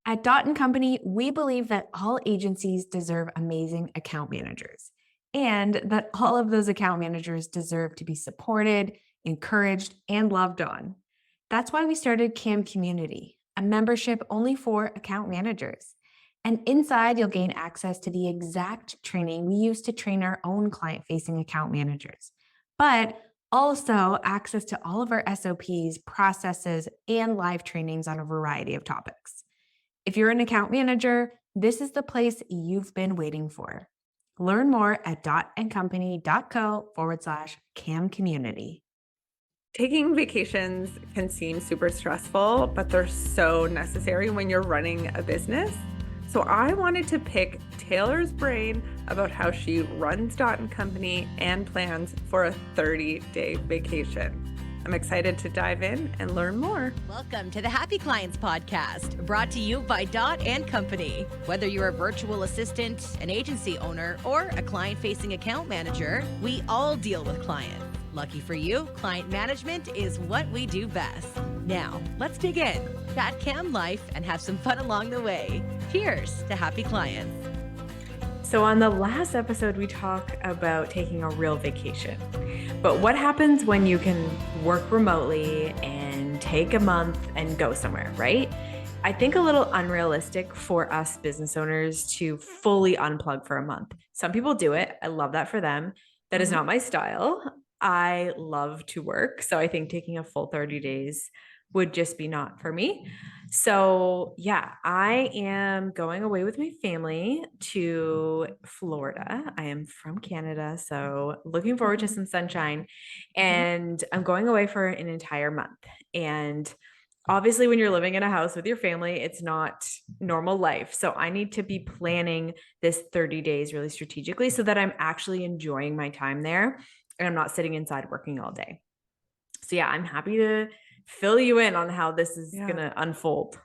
At Dot and Company, we believe that all agencies deserve amazing account managers and that all of those account managers deserve to be supported, encouraged, and loved on. That's why we started CAM Community, a membership only for account managers. And inside, you'll gain access to the exact training we use to train our own client facing account managers, but also access to all of our SOPs, processes, and live trainings on a variety of topics. If you're an account manager, this is the place you've been waiting for. Learn more at dotandcompany.co/CAM community. Taking vacations can seem super stressful, but they're so necessary when you're running a business. So I wanted to pick Taylor's brain about how she runs Dot & Company and plans for a 30-day vacation. I'm excited to dive in and learn more. Welcome to the Happy Clients Podcast, brought to you by Dot & Company. Whether you're a virtual assistant, an agency owner, or a client-facing account manager, we all deal with clients. Lucky for you, client management is what we do best. Now, let's dig in, chat cam life, and have some fun along the way. Cheers to happy clients. So on the last episode, we talk about taking a real vacation. But what happens when you can work remotely and take a month and go somewhere, right? I think a little unrealistic for us business owners to fully unplug for a month. Some people do it. I love that for them. That is not my style. I love to work. So I think taking a full 30 days would just be not for me. So yeah, I am going away with my family to Florida. I am from Canada, so looking forward to some sunshine. And I'm going away for an entire month. And obviously, when you're living in a house with your family, it's not normal life. So I need to be planning this 30 days really strategically so that I'm actually enjoying my time there and I'm not sitting inside working all day. So yeah, I'm happy to fill you in on how this is going to unfold.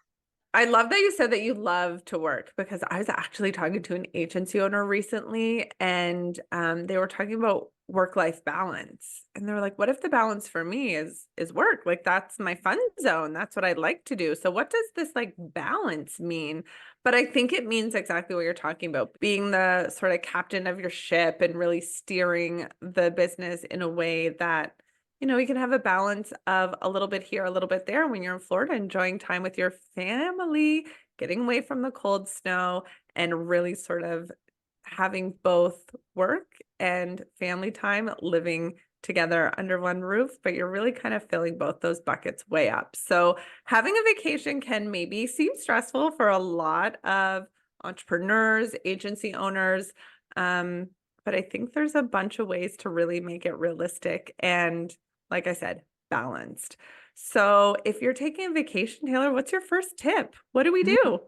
I love that you said that you love to work, because I was actually talking to an agency owner recently, and they were talking about work-life balance. And they were like, what if the balance for me is work? Like, that's my fun zone. That's what I like to do. So what does this like balance mean? But I think it means exactly what you're talking about, being the sort of captain of your ship and really steering the business in a way that you can have a balance of a little bit here, a little bit there when you're in Florida, enjoying time with your family, getting away from the cold snow, and really sort of having both work and family time living together under one roof, but you're really kind of filling both those buckets way up. So having a vacation can maybe seem stressful for a lot of entrepreneurs, agency owners, but I think there's a bunch of ways to really make it realistic and, like I said, balanced. So if you're taking a vacation, Taylor, what's your first tip? What do we do?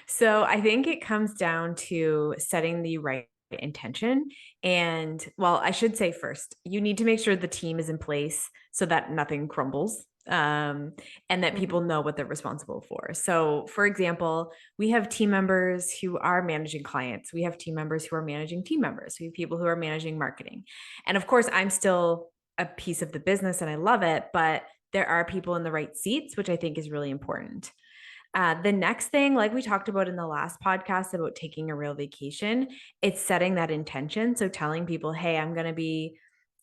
So I think it comes down to setting the right intention. And well, I should say first, you need to make sure the team is in place so that nothing crumbles. And that people know what they're responsible for. So for example, we have team members who are managing clients. We have team members who are managing team members. We have people who are managing marketing. And of course, I'm still a piece of the business and I love it, but there are people in the right seats, which I think is really important. The next thing, like we talked about in the last podcast about taking a real vacation, it's setting that intention. So telling people, hey, I'm going to be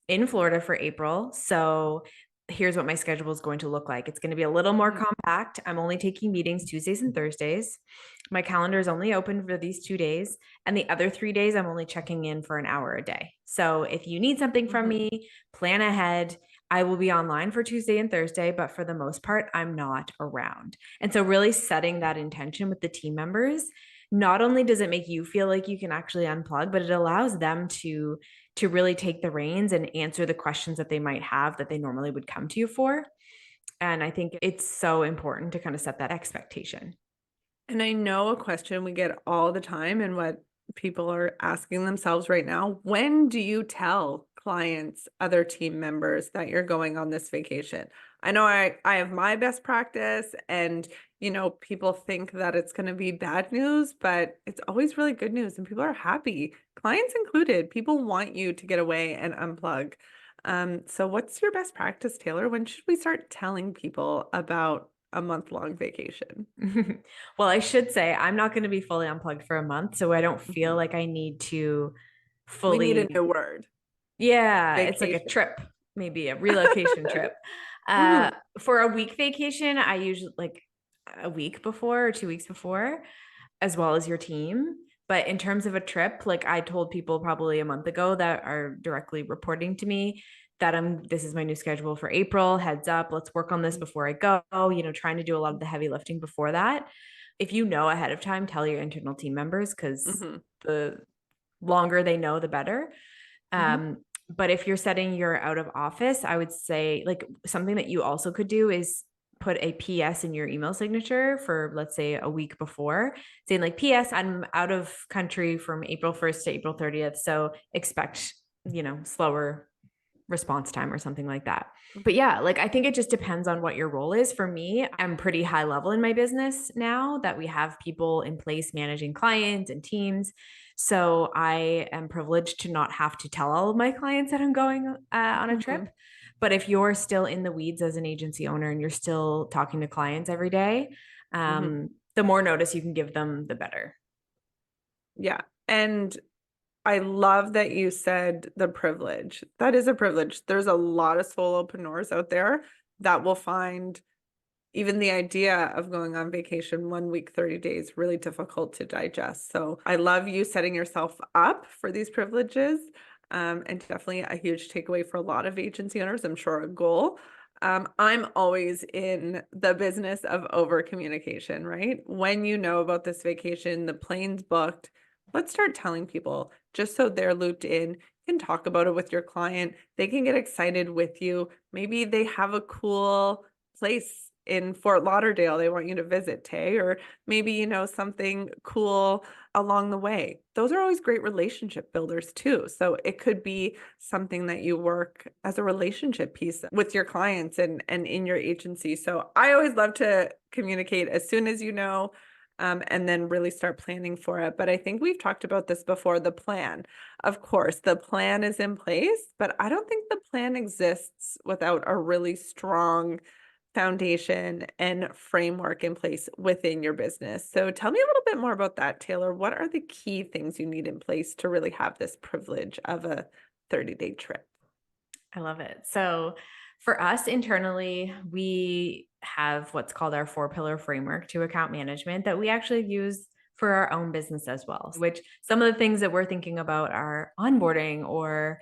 in Florida for April. So here's what my schedule is going to look like. It's going to be a little more compact. I'm only taking meetings Tuesdays and Thursdays. My calendar is only open for these 2 days. And the other 3 days, I'm only checking in for an hour a day. So if you need something from me, plan ahead. I will be online for Tuesday and Thursday, but for the most part, I'm not around. And so really setting that intention with the team members, not only does it make you feel like you can actually unplug, but it allows them to really take the reins and answer the questions that they might have that they normally would come to you for. And I think it's so important to kind of set that expectation. And I know a question we get all the time and what people are asking themselves right now: when do you tell clients, other team members that you're going on this vacation? I know I have my best practice, and people think that it's going to be bad news, but it's always really good news and people are happy, clients included. People want you to get away and unplug. So what's your best practice, Taylor? When should we start telling people about a month-long vacation? Well, I should say I'm not going to be fully unplugged for a month, so I don't feel Mhm. like I need to We need a fully. new word. Yeah, it's like a Vacation. trip, maybe a relocation trip. Uh, Mhm. for a week vacation, I usually like a week before or 2 weeks before, as well as your team. But in terms of a trip, like I told people probably a month ago that are directly reporting to me that this is my new schedule for April. Heads up, let's work on this before I go, trying to do a lot of the heavy lifting before that. If you know ahead of time, tell your internal team members because Mhm. the longer they know, the better. Mhm. But if you're setting your out of office, I would say like something that you also could do is put a PS in your email signature for, let's say, a week before, saying like, PS, I'm out of country from April 1st to April 30th. So expect, slower response time or something like that. But yeah, like I think it just depends on what your role is. For me, I'm pretty high level in my business now that we have people in place managing clients and teams. So I am privileged to not have to tell all of my clients that I'm going on a trip. Mhm. But if you're still in the weeds as an agency owner and you're still talking to clients every day, Mhm. the more notice you can give them, the better. Yeah. And I love that you said the privilege. That is a privilege. There's a lot of solopreneurs out there that will find even the idea of going on vacation 1 week, 30 days, really difficult to digest. So I love you setting yourself up for these privileges. And definitely a huge takeaway for a lot of agency owners, I'm sure a goal. I'm always in the business of over communication, right? When you know about this vacation, the plane's booked, let's start telling people just so they're looped in. You can talk about it with your client. They can get excited with you. Maybe they have a cool place in Fort Lauderdale they want you to visit, Tay, or maybe something cool along the way. Those are always great relationship builders too. So it could be something that you work as a relationship piece with your clients and in your agency. So I always love to communicate as soon as and then really start planning for it. But I think we've talked about this before, the plan. Of course, the plan is in place, but I don't think the plan exists without a really strong foundation and framework in place within your business. So tell me a little bit more about that, Taylor. What are the key things you need in place to really have this privilege of a 30-day trip? I love it. So for us internally, we have what's called our 4-pillar framework to account management that we actually use for our own business as well, which some of the things that we're thinking about are onboarding or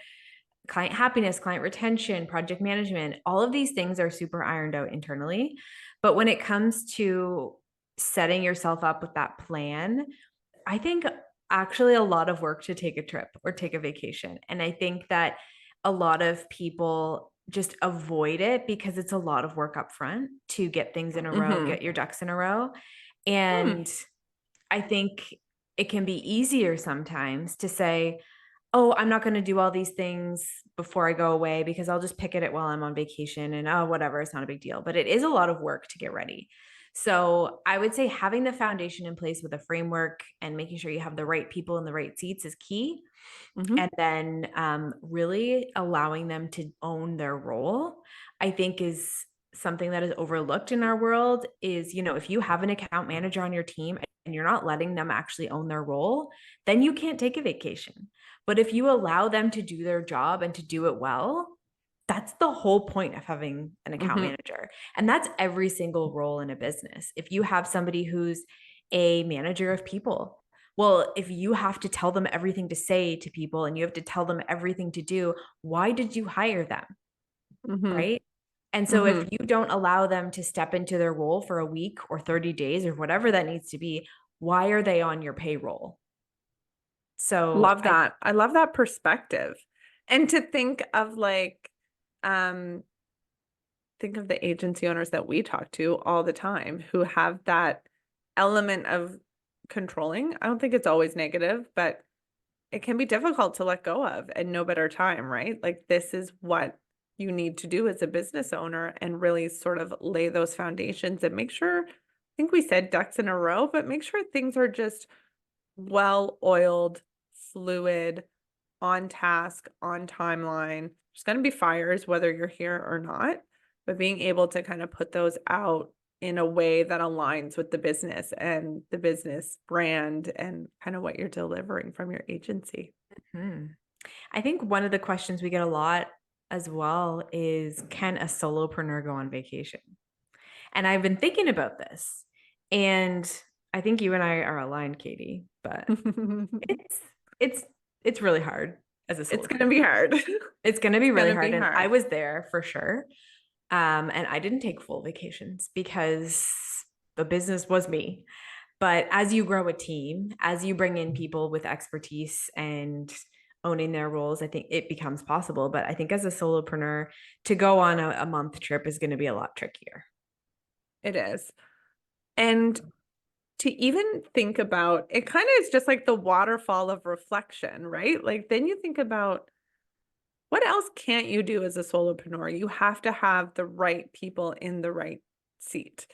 client happiness, client retention, project management. All of these things are super ironed out internally. But when it comes to setting yourself up with that plan, I think actually a lot of work to take a trip or take a vacation. And I think that a lot of people just avoid it because it's a lot of work up front to get things in a row, Mm-hmm. get your ducks in a row. Hmm. And I think it can be easier sometimes to say, oh, I'm not going to do all these things before I go away because I'll just pick at it while I'm on vacation and oh, whatever, it's not a big deal. But it is a lot of work to get ready. So I would say having the foundation in place with a framework and making sure you have the right people in the right seats is key. Mm-hmm. And then really allowing them to own their role, I think is something that is overlooked in our world is, if you have an account manager on your team and you're not letting them actually own their role, then you can't take a vacation. But if you allow them to do their job and to do it well, that's the whole point of having an account Mm-hmm. manager. And that's every single role in a business. If you have somebody who's a manager of people, well, if you have to tell them everything to say to people and you have to tell them everything to do, why did you hire them? Mm-hmm. Right. And so if Mm-hmm. you don't allow them to step into their role for a week or 30 days or whatever that needs to be, why are they on your payroll? So Love that. I love that perspective. And to um, think of the agency owners that we talk to all the time who have that element of controlling. I don't think it's always negative, but it can be difficult to let go of and no better time, right? Like this is what you need to do as a business owner and really sort of lay those foundations and make sure, I think we said ducks in a row, but make sure things are just well-oiled, fluid, on task, on timeline. There's going to be fires whether you're here or not, but being able to kind of put those out in a way that aligns with the business and the business brand and kind of what you're delivering from your agency. I think one of the questions we get a lot as well is, can a solopreneur go on vacation? And I've been thinking about this, and I think you and I are aligned, Katie, but it's really hard as a solopreneur. It's going to be hard. It's going to be really hard. And hard. I was there for sure. And I didn't take full vacations because the business was me. But as you grow a team, as you bring in people with expertise and owning their roles, I think it becomes possible. But I think as a solopreneur, to go on a month trip is going to be a lot trickier. It is. And to even think about it, kind of is just like the waterfall of reflection, right? Like then you think about, what else can't you do as a solopreneur? You have to have the right people in the right seat.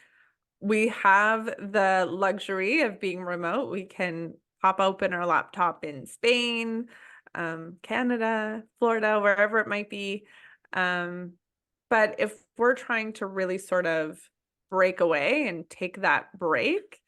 We have the luxury of being remote. We can pop open our laptop in Spain, Canada, Florida, wherever it might be. But if we're trying to really sort of break away and take that break,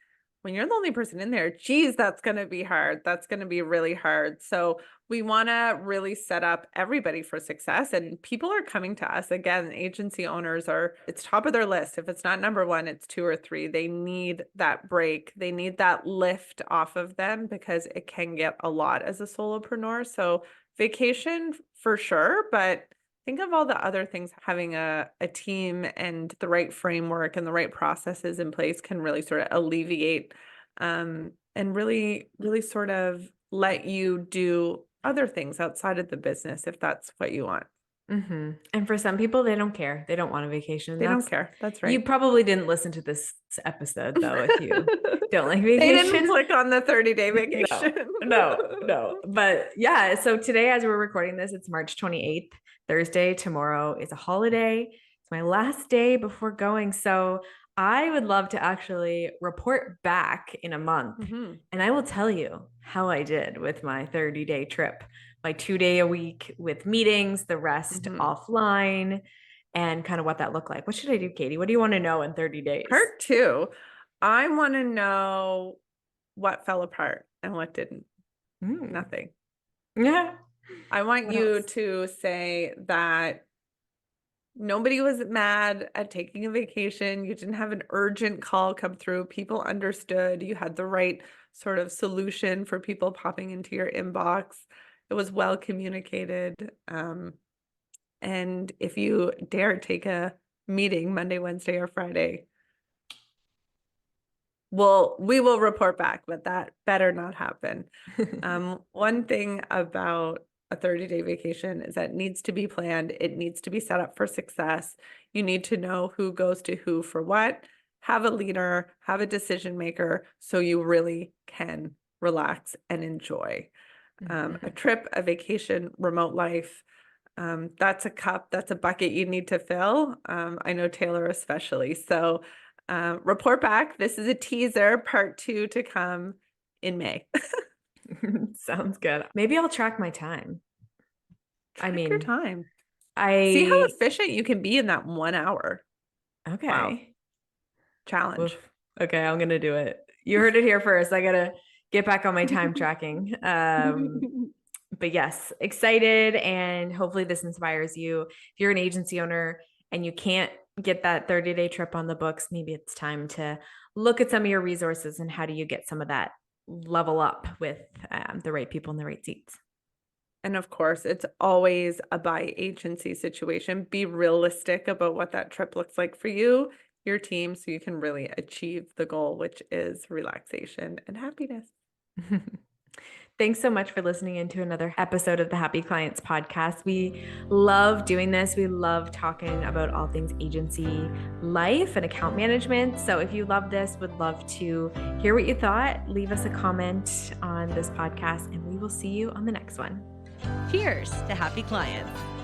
when you're the only person in there, geez, that's going to be hard. That's going to be really hard. So we want to really set up everybody for success, and people are coming to us. Again, agency owners it's top of their list. If it's not number one, it's 2 or 3. They need that break. They need that lift off of them because it can get a lot as a solopreneur. So vacation for sure, but think of all the other things. Having a team and the right framework and the right processes in place can really sort of alleviate and really, really sort of let you do other things outside of the business if that's what you want. And for some people, they don't care. They don't want a vacation. They don't care. That's right. You probably didn't listen to this episode though if you don't like vacation. They didn't click on the 30-day vacation. No. But yeah, so today as we're recording this, it's March 28th. Thursday. Tomorrow is a holiday. It's my last day before going. So I would love to actually report back in a month. And I will tell you how I did with my 30-day trip, my 2-day a week with meetings, the rest offline, and kind of what that looked like. What should I do, Katie? What do you want to know in 30 days? Part 2, I want to know what fell apart and what didn't. Nothing. Yeah. I want you to say that nobody was mad at taking a vacation. You didn't have an urgent call come through. People understood. You had the right sort of solution for people popping into your inbox. It was well communicated. And if you dare take a meeting Monday, Wednesday, or Friday, we will report back, but that better not happen. One thing about a 30-day vacation is that it needs to be planned. It needs to be set up for success. You need to know who goes to who for what, have a leader, have a decision maker, so you really can relax and enjoy. A trip, a vacation, remote life, that's a cup, that's a bucket you need to fill. I know Taylor especially. So report back. This is a teaser, part 2 to come in May. Sounds good. Maybe I'll track my time. Track your time. See how efficient you can be in that 1 hour. Okay. Wow. Challenge. Oof. Okay, I'm gonna do it. You heard it here first. I gotta get back on my time tracking. But yes, excited, and hopefully this inspires you. If you're an agency owner and you can't get that 30-day trip on the books, maybe it's time to look at some of your resources and how do you get some of that level up with the right people in the right seats. And of course, it's always a by agency situation. Be realistic about what that trip looks like for you, your team, so you can really achieve the goal, which is relaxation and happiness. Thanks so much for listening into another episode of the Happy Clients podcast. We love doing this. We love talking about all things agency life and account management. So if you love this, would love to hear what you thought. Leave us a comment on this podcast, and we will see you on the next one. Cheers to happy clients.